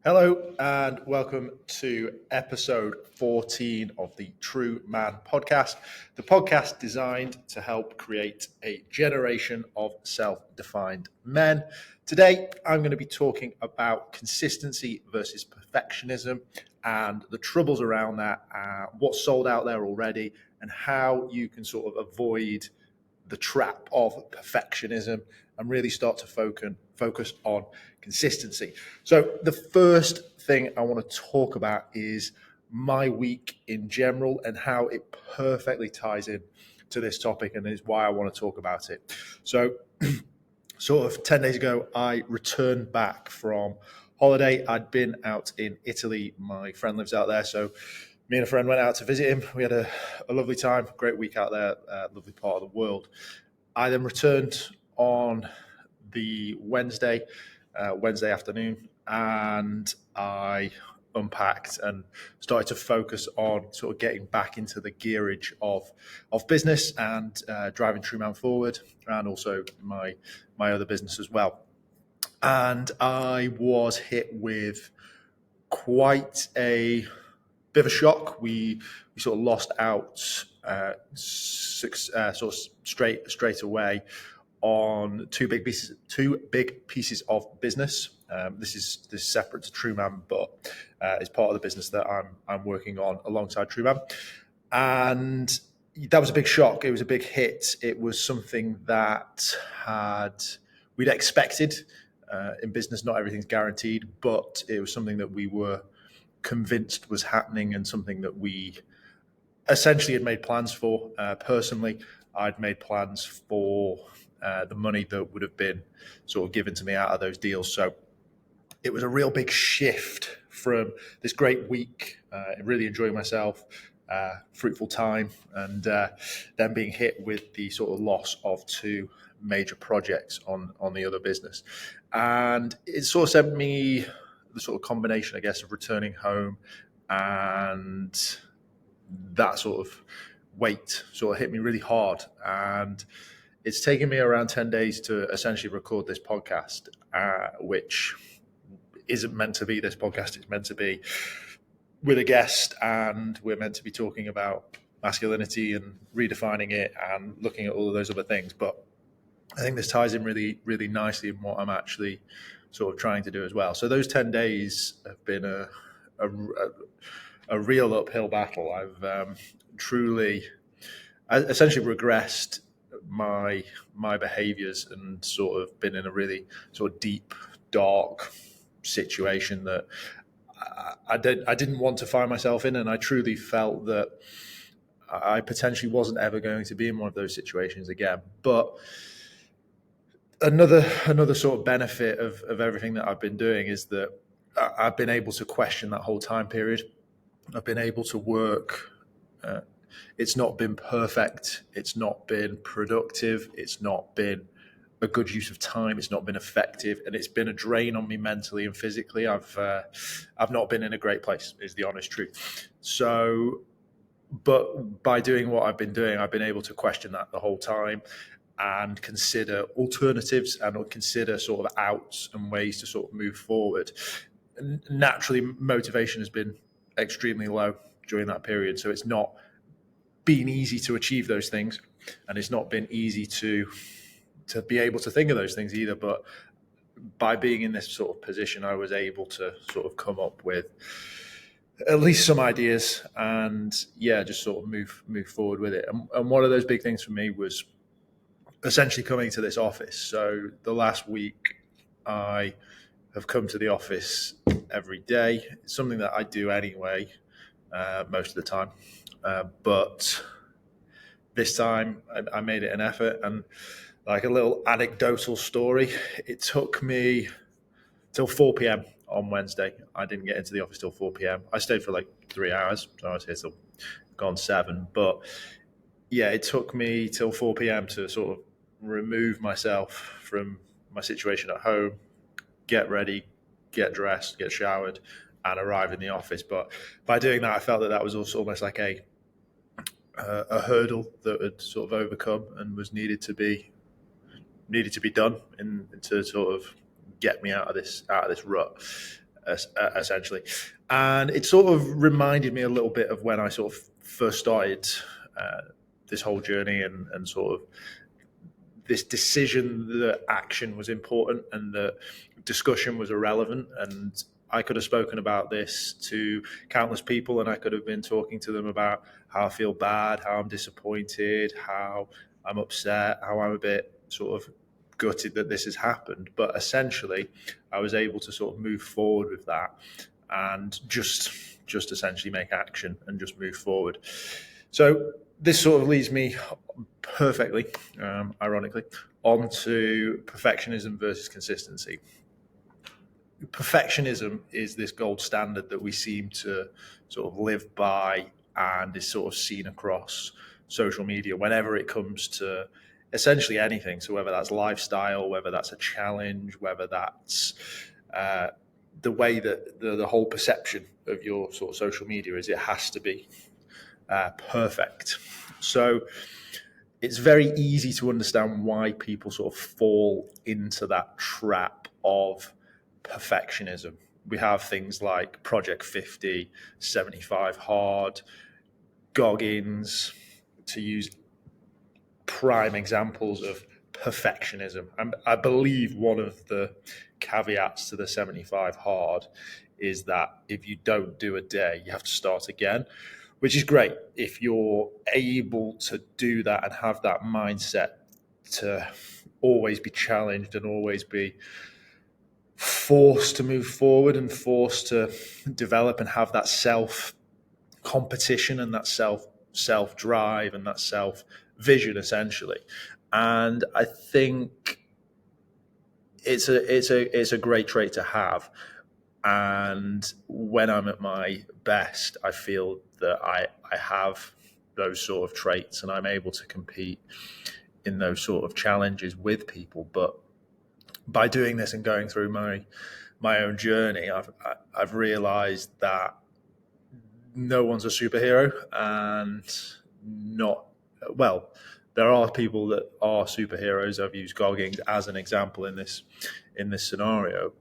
Hello and welcome to episode 14 of the TRUUMAN Podcast, the podcast designed to help create a generation of self-defined men. Today, I'm going to be talking about consistency versus perfectionism and the troubles around that, what's sold out there already, and how you can sort of avoid the trap of perfectionism and really start to focus on consistency. So the first thing I want to talk about is my week in general and how it perfectly ties in to this topic and is why I want to talk about it. So sort of 10 days ago, I returned back from holiday. I'd been out in Italy. My friend lives out there, so me and a friend went out to visit him. We had a lovely time, great week out there, lovely part of the world. I then returned on the Wednesday afternoon, and I unpacked and started to focus on sort of getting back into the gearage of business and driving TRUUMAN forward, and also my other business as well. And I was hit with quite a bit of a shock. We sort of lost out sort of straight away on two big pieces of business. This is separate to TRUUMAN, but is part of the business that I'm working on alongside TRUUMAN. And that was a big shock. It was a big hit. It was something that we'd expected. In business, not everything's guaranteed, but it was something that we were convinced was happening and something that we essentially had made plans for. Personally, I'd made plans for the money that would have been sort of given to me out of those deals. So it was a real big shift from this great week, really enjoying myself, fruitful time, and then being hit with the sort of loss of two major projects on the other business. And it sort of sent me the sort of combination, I guess, of returning home and that sort of weight sort of hit me really hard. And it's taken me around 10 days to essentially record this podcast, which isn't meant to be this podcast. It's meant to be with a guest, and we're meant to be talking about masculinity and redefining it and looking at all of those other things. But I think this ties in really, really nicely in what I'm actually sort of trying to do as well. So those 10 days have been a real uphill battle. I've essentially regressed my behaviors and sort of been in a really sort of deep, dark situation that I didn't want to find myself in, and I truly felt that I potentially wasn't ever going to be in one of those situations again. But another sort of benefit of everything that I've been doing is that I've been able to question that whole time period. I've been able to work. It's not been perfect. It's not been productive. It's not been a good use of time. It's not been effective, and it's been a drain on me mentally and physically. I've not been in a great place, is the honest truth. So, but by doing what I've been doing, I've been able to question that the whole time and consider alternatives and consider sort of outs and ways to sort of move forward. And naturally, motivation has been extremely low during that period. So it's not been easy to achieve those things, and it's not been easy to be able to think of those things either. But by being in this sort of position, I was able to sort of come up with at least some ideas and just sort of move forward with it. And one of those big things for me was essentially coming to this office. So the last week I have come to the office every day. It's something that I do anyway, most of the time. But this time I made it an effort, and like a little anecdotal story, it took me till 4 p.m. on Wednesday. I didn't get into the office till 4 p.m. I stayed for like 3 hours, so I was here till gone 7. But yeah, it took me till 4 p.m. to sort of remove myself from my situation at home, get ready, get dressed, get showered, and arrive in the office. But by doing that, I felt that was also almost like a hurdle that had sort of overcome and was needed to be done to sort of get me out of this rut. essentially. And it sort of reminded me a little bit of when I sort of first started this whole journey, and sort of this decision that action was important and that discussion was irrelevant. And I could have spoken about this to countless people, and I could have been talking to them about how I feel bad, how I'm disappointed, how I'm upset, how I'm a bit sort of gutted that this has happened. But essentially, I was able to sort of move forward with that and just essentially make action and just move forward. So this sort of leads me perfectly, ironically, onto perfectionism versus consistency. Perfectionism is this gold standard that we seem to sort of live by, and is sort of seen across social media whenever it comes to essentially anything. So whether that's lifestyle, whether that's a challenge, whether that's the way that the whole perception of your sort of social media is, it has to be perfect. So it's very easy to understand why people sort of fall into that trap of perfectionism. We have things like Project 50, 75 Hard, Goggins, to use prime examples of perfectionism. And I believe one of the caveats to the 75 Hard is that if you don't do a day, you have to start again, which is great if you're able to do that and have that mindset to always be challenged and always be forced to move forward and forced to develop and have that self competition and that self drive and that self vision, essentially. And I think it's a great trait to have. And when I'm at my best, I feel that I have those sort of traits, and I'm able to compete in those sort of challenges with people. But by doing this and going through my own journey, I've realized that no one's a superhero, and there are people that are superheroes. I've used Goggins as an example in this scenario.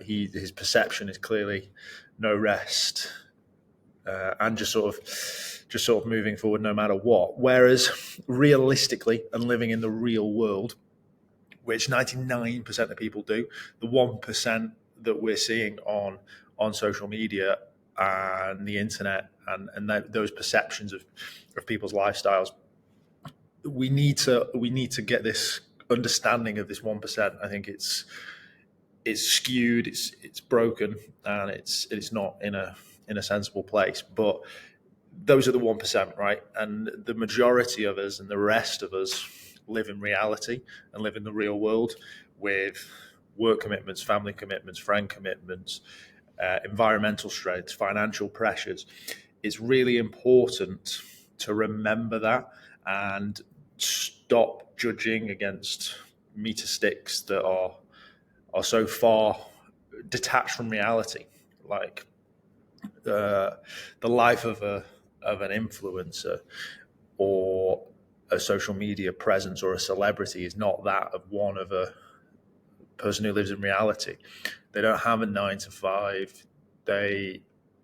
His perception is clearly no rest, and just sort of moving forward no matter what. Whereas realistically, and living in the real world, which 99% of people do, the 1% that we're seeing on social media and the internet, and those perceptions of people's lifestyles, we need to get this understanding of this 1%. I think it's skewed, it's broken, and it's not in a sensible place. But those are the 1%, right? And the majority of us and the rest of us live in reality and live in the real world with work commitments, family commitments, friend commitments, environmental strains, financial pressures. It's really important to remember that and stop judging against meter sticks that are so far detached from reality. Like the life of an influencer or a social media presence or a celebrity is not that of one of a person who lives in reality. They don't have a 9 to 5. They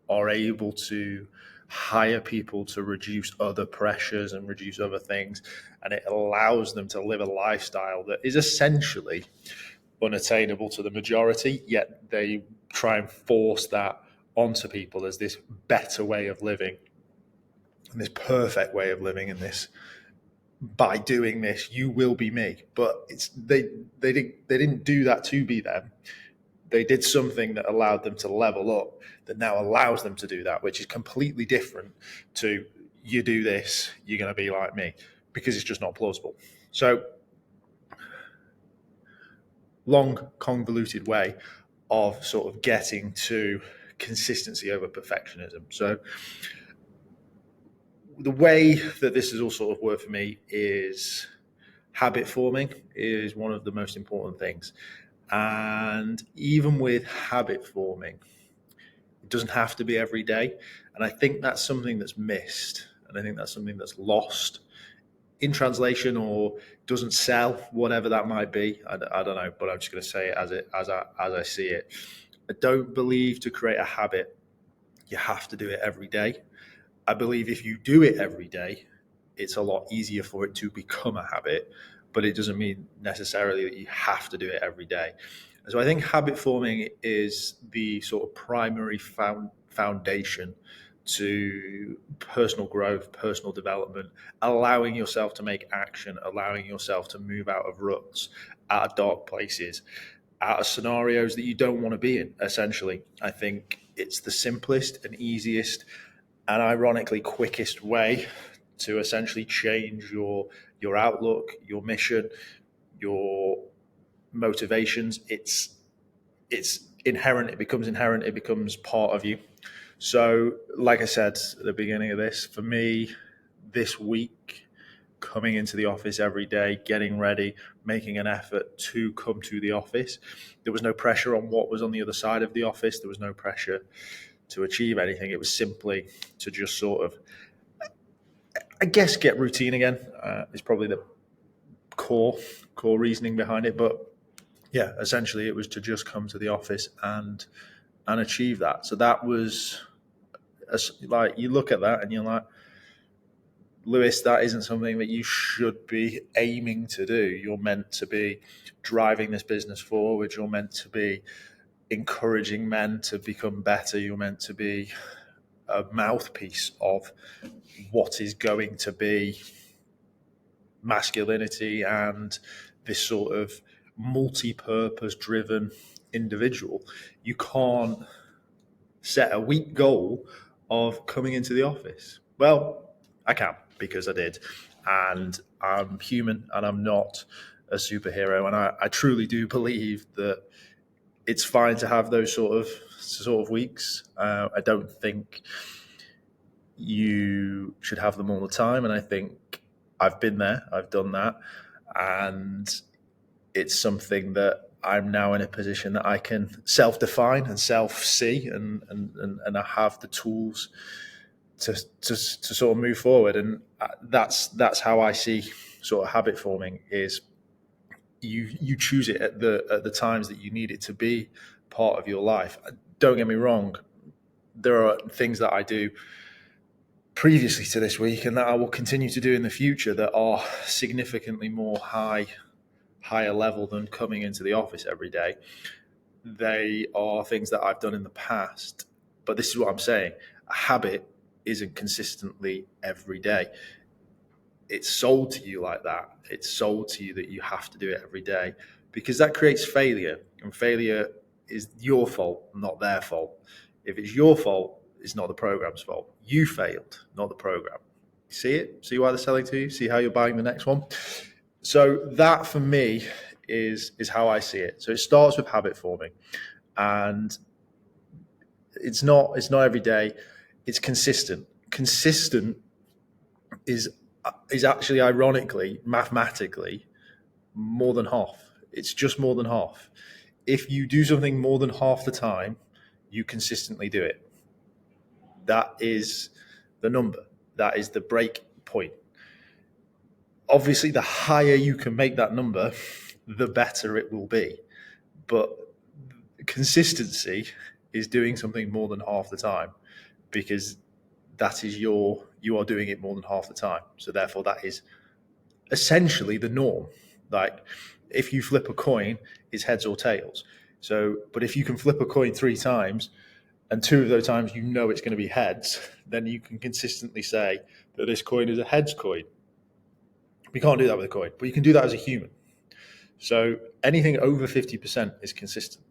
are able to hire people to reduce other pressures and reduce other things, and it allows them to live a lifestyle that is essentially unattainable to the majority, yet they try and force that onto people as this better way of living and this perfect way of living, and this, by doing this you will be me. But they didn't do that to be them. They did something that allowed them to level up, that now allows them to do that, which is completely different to you do this, you're going to be like me, because it's just not plausible. So long, convoluted way of sort of getting to consistency over perfectionism. So the way that this has all sort of worked for me is habit forming is one of the most important things. And even with habit forming, it doesn't have to be every day. And I think that's something that's missed. And I think that's something that's lost in translation or doesn't sell, whatever that might be. I don't know, but I'm just going to say it as I see it. I don't believe to create a habit, you have to do it every day. I believe if you do it every day, it's a lot easier for it to become a habit, but it doesn't mean necessarily that you have to do it every day. And so I think habit forming is the sort of primary foundation to personal growth, personal development, allowing yourself to make action, allowing yourself to move out of ruts, out of dark places, out of scenarios that you don't want to be in, essentially. I think it's the simplest and easiest and ironically quickest way to essentially change your outlook, your mission, your motivations. It's inherent, it becomes part of you. So, like I said at the beginning of this, for me, this week, coming into the office every day, getting ready, making an effort to come to the office, there was no pressure on what was on the other side of the office. There was no pressure to achieve anything. It was simply to just sort of, I guess, get routine again. Is probably the core reasoning behind it. But yeah, essentially, it was to just come to the office and achieve that. So that was like, you look at that and you're like, Lewis, that isn't something that you should be aiming to do. You're meant to be driving this business forward. You're meant to be encouraging men to become better. You're meant to be a mouthpiece of what is going to be masculinity and this sort of multi-purpose driven individual. You can't set a week goal of coming into the office. Well, I can, because I did, and I'm human and I'm not a superhero, and I truly do believe that it's fine to have those sort of weeks. I don't think you should have them all the time, and I think I've been there, I've done that, and it's something that I'm now in a position that I can self-define and self-see, and I have the tools to sort of move forward. And that's how I see sort of habit forming is you choose it at the times that you need it to be part of your life. Don't get me wrong, there are things that I do previously to this week and that I will continue to do in the future that are significantly more higher level than coming into the office every day. They are things that I've done in the past, but this is what I'm saying. A habit isn't consistently every day. It's sold to you like that. It's sold to you that you have to do it every day, because that creates failure, and failure is your fault, not their fault. If it's your fault, it's not the program's fault. You failed, not the program. See it? See why they're selling to you? See how you're buying the next one? So that for me is how I see it. So it starts with habit forming, and it's not every day. It's consistent. Consistent is actually, ironically, mathematically, more than half. It's just more than half. If you do something more than half the time, you consistently do it. That is the number. That is the break point. Obviously, the higher you can make that number, the better it will be. But consistency is doing something more than half the time, because that is you are doing it more than half the time. So therefore, that is essentially the norm. Like, if you flip a coin, it's heads or tails. So, but if you can flip a coin 3 times, and 2 of those times you know it's going to be heads, then you can consistently say that this coin is a heads coin. We can't do that with a coin, but you can do that as a human. So anything over 50% is consistent.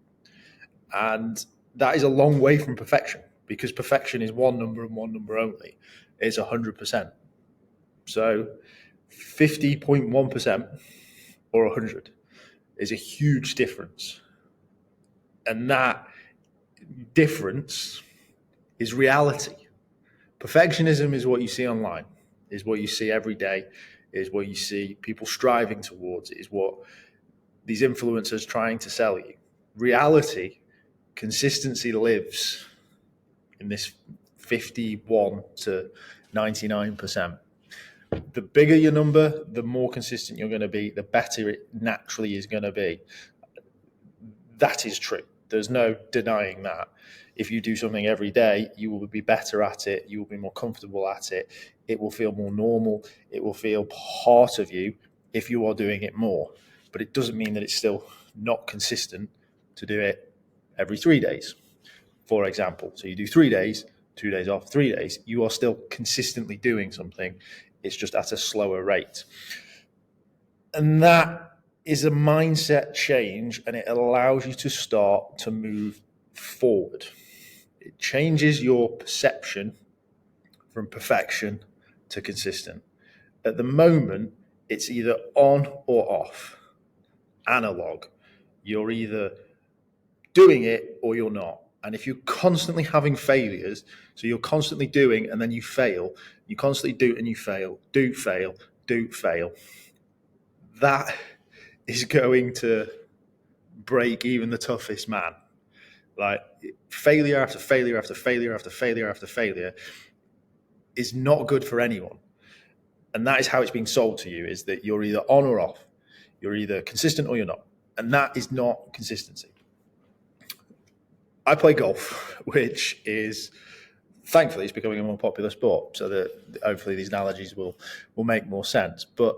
And that is a long way from perfection, because perfection is one number and one number only. It's 100%. So 50.1% or 100 is a huge difference. And that difference is reality. Perfectionism is what you see online, is what you see every day, is what you see people striving towards, is what these influencers trying to sell you. Reality, consistency lives in this 51 to 99%. The bigger your number, the more consistent you're going to be, the better it naturally is going to be. That is true. There's no denying that. If you do something every day, you will be better at it. You will be more comfortable at it. It will feel more normal. It will feel part of you if you are doing it more. But it doesn't mean that it's still not consistent to do it every 3 days, for example. So you do 3 days, 2 days off, 3 days. You are still consistently doing something. It's just at a slower rate. And that is a mindset change, and it allows you to start to move forward. It changes your perception from perfection to consistent. At the moment, it's either on or off, analog. You're either doing it or you're not. And if you're constantly having failures, so you're constantly doing and then you fail, you constantly do and you fail, do fail, that is going to break even the toughest man. Like failure after failure after failure after failure after failure is not good for anyone. And that is how it's being sold to you, is that you're either on or off. You're either consistent or you're not. And that is not consistency. I play golf, which is, thankfully, it's becoming a more popular sport. So that hopefully these analogies will make more sense. But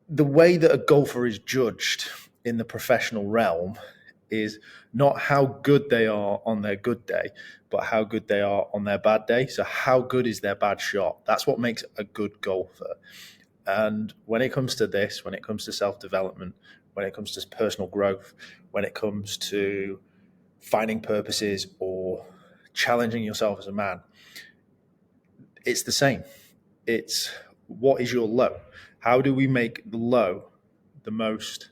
the way that a golfer is judged in the professional realm is not how good they are on their good day, but how good they are on their bad day. So how good is their bad shot? That's what makes a good golfer. And when it comes to this, when it comes to self-development, when it comes to personal growth, when it comes to finding purposes or challenging yourself as a man, it's the same. It's what is your low? How do we make the low the most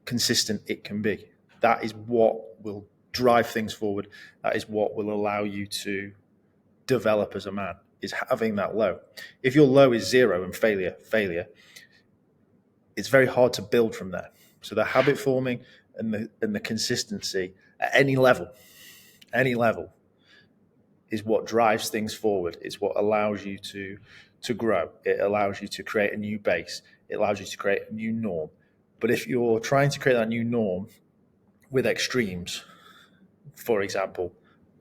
consistent it can be? That is what will drive things forward. That is what will allow you to develop as a man, is having that low. If your low is zero and failure, it's very hard to build from there. So the habit forming and the consistency at any level is what drives things forward. It's what allows you to grow. It allows you to create a new base. It allows you to create a new norm. But if you're trying to create that new norm with extremes, for example,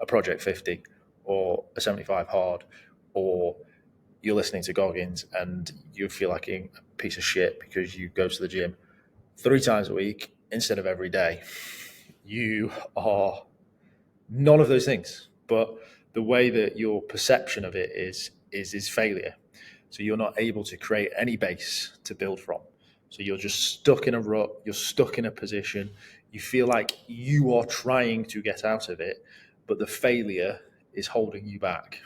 a Project 50 or a 75 hard, or you're listening to Goggins and you feel like a piece of shit because you go to the gym 3 times a week instead of every day, you are none of those things. But the way that your perception of it is failure. So you're not able to create any base to build from. So you're just stuck in a rut. You're stuck in a position. You feel like you are trying to get out of it, but the failure is holding you back.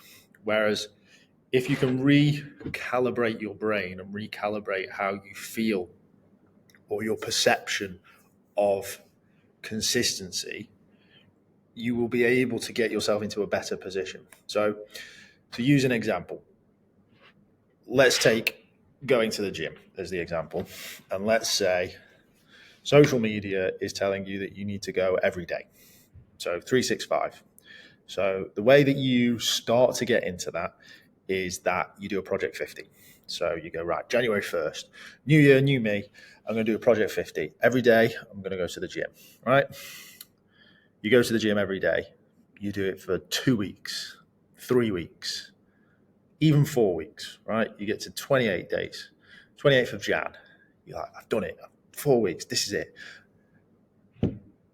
Whereas if you can recalibrate your brain and recalibrate how you feel or your perception of consistency, you will be able to get yourself into a better position. So to use an example, let's take going to the gym as the example. And let's say social media is telling you that you need to go every day. So 365. So the way that you start to get into that is that you do a Project 50. So you go, right, January 1st, new year, new me. I'm going to do a Project 50. Every day, I'm going to go to the gym, right? You go to the gym every day. You do it for 2 weeks, 3 weeks, even 4 weeks, right? You get to 28 days, 28th of Jan. You're like, I've done it. 4 weeks. This is it.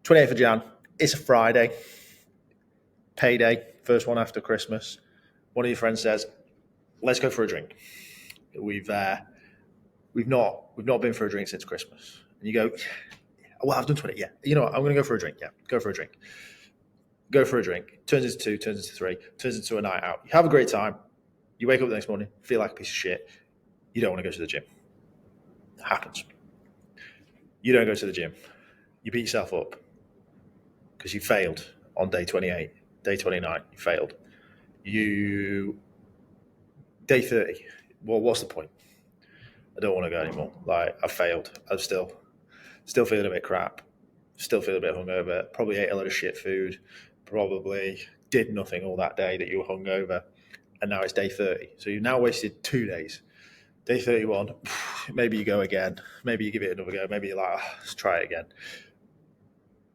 28th of Jan. It's a Friday. Payday. First one after Christmas. One of your friends says, let's go for a drink. We've not been for a drink since Christmas. And you go, well, I've done 20. Yeah. You know what? I'm going to go for a drink. Yeah. Go for a drink. Go for a drink. Turns into 2, turns into 3, turns into a night out. You have a great time. You wake up the next morning, feel like a piece of shit. You don't want to go to the gym. It happens. You don't go to the gym. You beat yourself up because you failed on day 28, day 29. You failed. Day 30. Well, what's the point? I don't want to go anymore. Like, I failed. I'm still feeling a bit crap. Still feeling a bit hungover. Probably ate a lot of shit food. Probably did nothing all that day that you were hungover. And now it's day 30. So you've now wasted 2 days. Day 31, maybe you go again. Maybe you give it another go. Maybe you're like, let's try it again.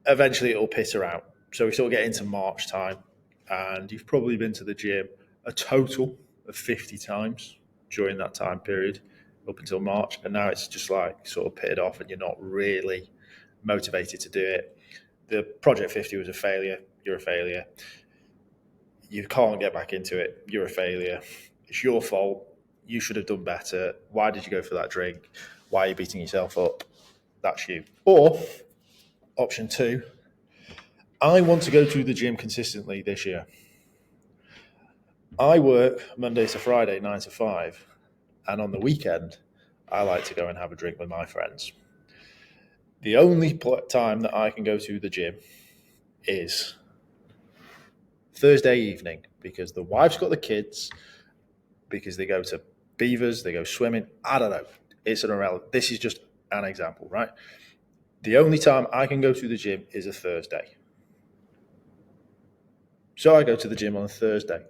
eventually it'll peter out. So we sort of get into March time, and you've probably been to the gym a total of 50 times during that time period up until March. And now it's just like sort of pitted off and you're not really motivated to do it. The Project 50 was a failure. You're a failure. You can't get back into it. You're a failure. It's your fault. You should have done better. Why did you go for that drink? Why are you beating yourself up? That's you. Or option 2, I want to go to the gym consistently this year. I work Monday to Friday, 9 to 5. And on the weekend, I like to go and have a drink with my friends. The only time that I can go to the gym is Thursday evening, because the wife's got the kids, because they go to beavers, they go swimming. I don't know. It's an irrelevant. This is just an example, right? The only time I can go to the gym is a Thursday. So I go to the gym on a Thursday.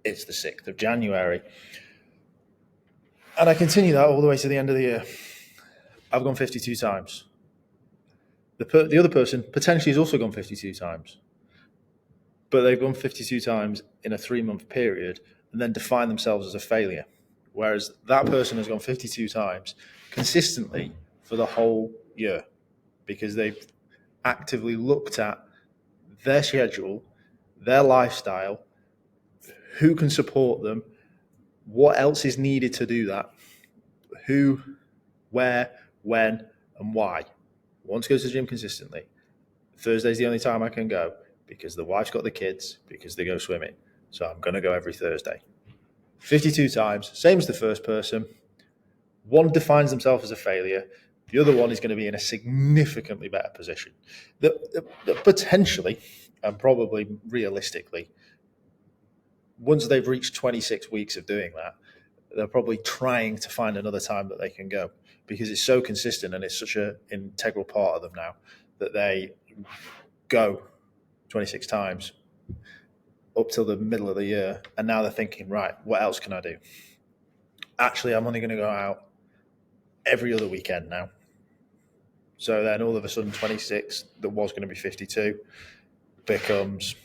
It's the 6th of January. And I continue that all the way to the end of the year. I've gone 52 times. The other person potentially has also gone 52 times. But they've gone 52 times in a 3-month period and then define themselves as a failure. Whereas that person has gone 52 times consistently for the whole year, because they've actively looked at their schedule, their lifestyle, who can support them, what else is needed to do that, who, where, when, and why. I want to go to the gym consistently. Thursday's the only time I can go because the wife's got the kids, because they go swimming. So I'm going to go every Thursday. 52 times, same as the first person. One defines themselves as a failure. The other one is going to be in a significantly better position. The potentially, and probably realistically, once they've reached 26 weeks of doing that, they're probably trying to find another time that they can go, because it's so consistent and it's such an integral part of them now that they go 26 times up till the middle of the year. And now they're thinking, right, what else can I do? Actually, I'm only going to go out every other weekend now. So then all of a sudden 26 that was going to be 52 becomes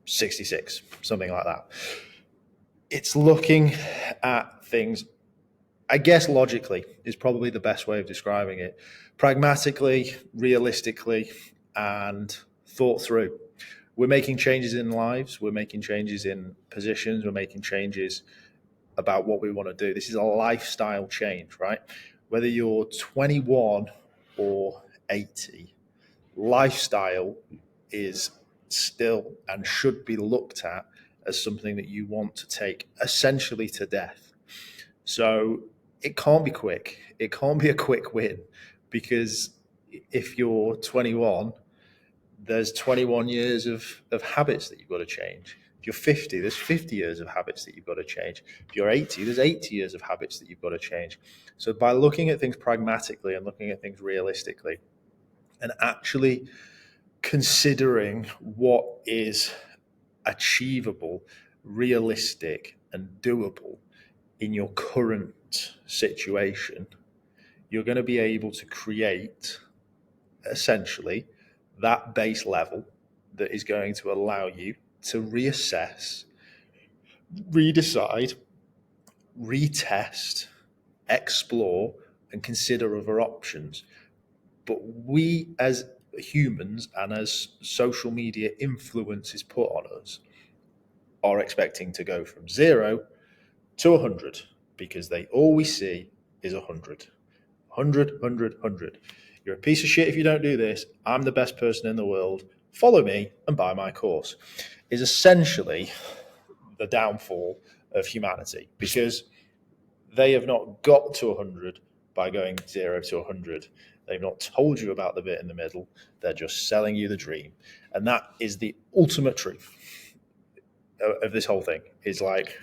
66, something like that. It's looking at things, I guess logically is probably the best way of describing it. Pragmatically, realistically, and thought through. We're making changes in lives. We're making changes in positions. We're making changes about what we want to do. This is a lifestyle change, right? Whether you're 21 or 80, lifestyle is still and should be looked at as something that you want to take essentially to death. So it can't be quick. It can't be a quick win, because if you're 21, there's 21 years of habits that you've got to change. If you're 50, there's 50 years of habits that you've got to change. If you're 80, there's 80 years of habits that you've got to change. So by looking at things pragmatically and looking at things realistically and actually considering what is achievable, realistic, and doable in your current situation, you're going to be able to create essentially that base level that is going to allow you to reassess, redecide, retest, explore, and consider other options. But we as humans and as social media influence is put on us are expecting to go from 0 to 100, because they all we see is 100. 100, 100, 100. You're a piece of shit if you don't do this. I'm the best person in the world. Follow me and buy my course. Is essentially the downfall of humanity, because they have not got to 100 by going 0 to 100. They've not told you about the bit in the middle. They're just selling you the dream. And that is the ultimate truth of this whole thing. Is like,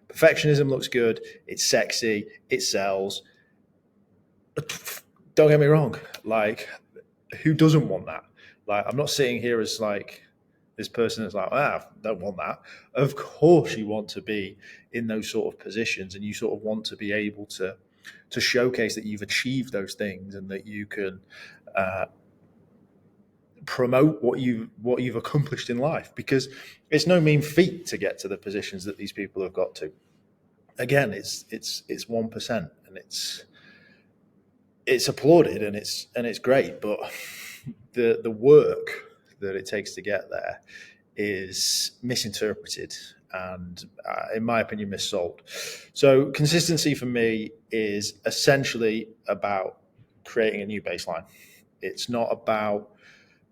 perfectionism looks good. It's sexy. It sells. Don't get me wrong. Like, who doesn't want that? Like, I'm not sitting here as like this person that's like, don't want that. Of course you want to be in those sort of positions, and you sort of want to be able to showcase that you've achieved those things and that you can promote what you've accomplished in life, because it's no mean feat to get to the positions that these people have got to. Again, it's 1%, and it's applauded, and it's great, but the work that it takes to get there is misinterpreted and, in my opinion, missold. So consistency for me is essentially about creating a new baseline. It's not about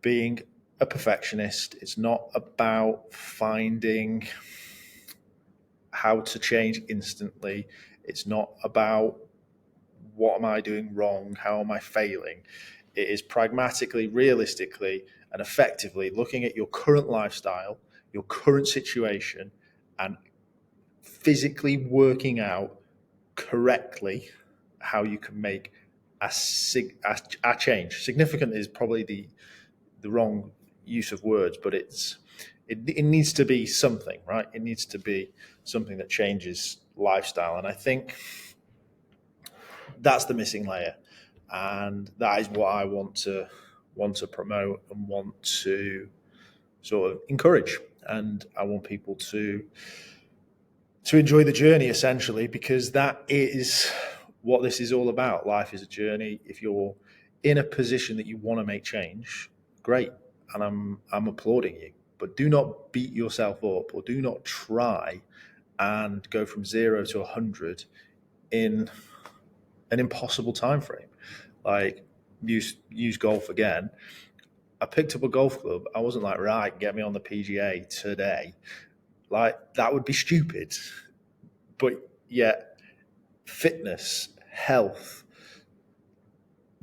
being a perfectionist. It's not about finding how to change instantly. It's not about what am I doing wrong? How am I failing? It is pragmatically, realistically, and effectively looking at your current lifestyle, your current situation, and physically working out correctly how you can make a change. Significant is probably the wrong use of words, but it needs to be something, right? It needs to be something that changes lifestyle. And I think that's the missing layer. And that is what I want to promote and want to sort of encourage. And I want people to enjoy the journey, essentially, because that is what this is all about. Life is a journey. If you're in a position that you want to make change, great. And I'm applauding you. But do not beat yourself up, or do not try and go from 0 to 100 in an impossible time frame. Like, use golf again. I picked up a golf club. I wasn't like, right, get me on the PGA today. Like, that would be stupid. But yet, fitness, health,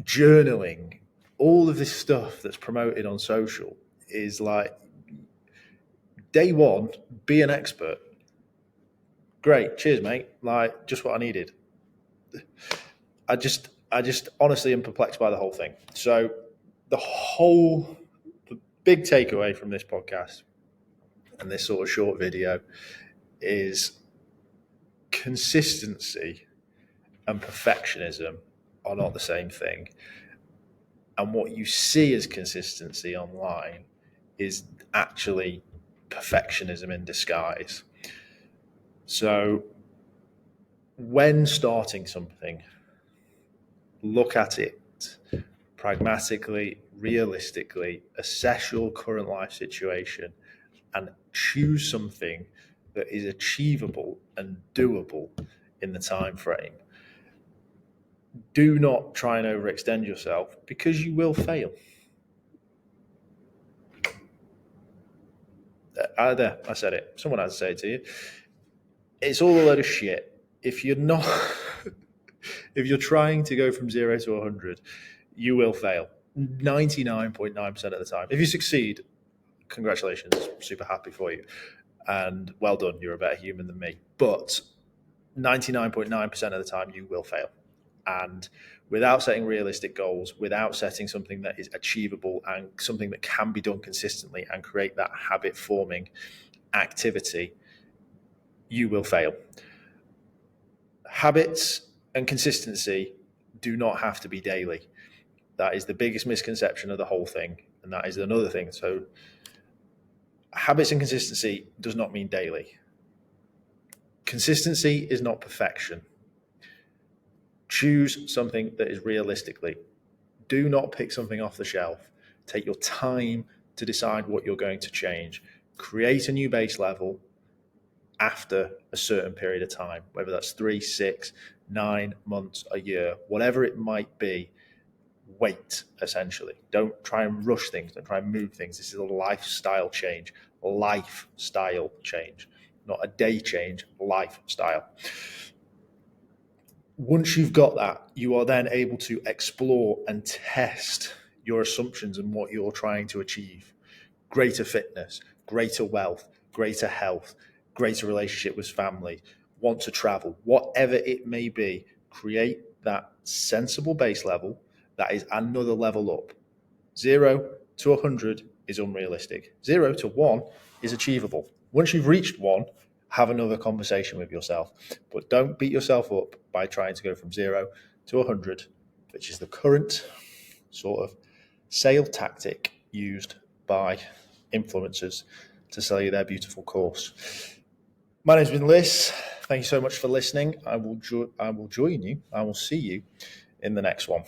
journaling, all of this stuff that's promoted on social is like, day one, be an expert. Great, cheers, mate. Like, just what I needed. I just honestly am perplexed by the whole thing. So the big takeaway from this podcast and this sort of short video is consistency and perfectionism are not the same thing. And what you see as consistency online is actually perfectionism in disguise. So when starting something, look at it pragmatically, realistically, assess your current life situation, and choose something that is achievable and doable in the time frame. Do not try and overextend yourself, because you will fail. I said it. Someone had to say it to you. It's all a load of shit. If you're trying to go from 0 to 100, you will fail 99.9% of the time. If you succeed, congratulations, super happy for you, and well done, you're a better human than me. But 99.9% of the time, you will fail. And without setting realistic goals, without setting something that is achievable and something that can be done consistently and create that habit forming activity, you will fail. Habits and consistency do not have to be daily. That is the biggest misconception of the whole thing. And that is another thing. So habits and consistency does not mean daily. Consistency is not perfection. Choose something that is realistically. Do not pick something off the shelf. Take your time to decide what you're going to change. Create a new base level after a certain period of time, whether that's 3, 6, 9 months, a year, whatever it might be. Wait, essentially. Don't try and rush things. Don't try and move things. This is a lifestyle change. Lifestyle change. Not a day change, lifestyle. Once you've got that, you are then able to explore and test your assumptions and what you're trying to achieve. Greater fitness, greater wealth, greater health, greater relationship with family, want to travel, whatever it may be. Create that sensible base level that is another level up. 0 to 100 is unrealistic. 0 to 1 is achievable. Once you've reached 1, have another conversation with yourself. But don't beat yourself up by trying to go from 0 to 100, which is the current sort of sale tactic used by influencers to sell you their beautiful course. My name's been Liz. Thank you so much for listening. I will join you. I will see you in the next one.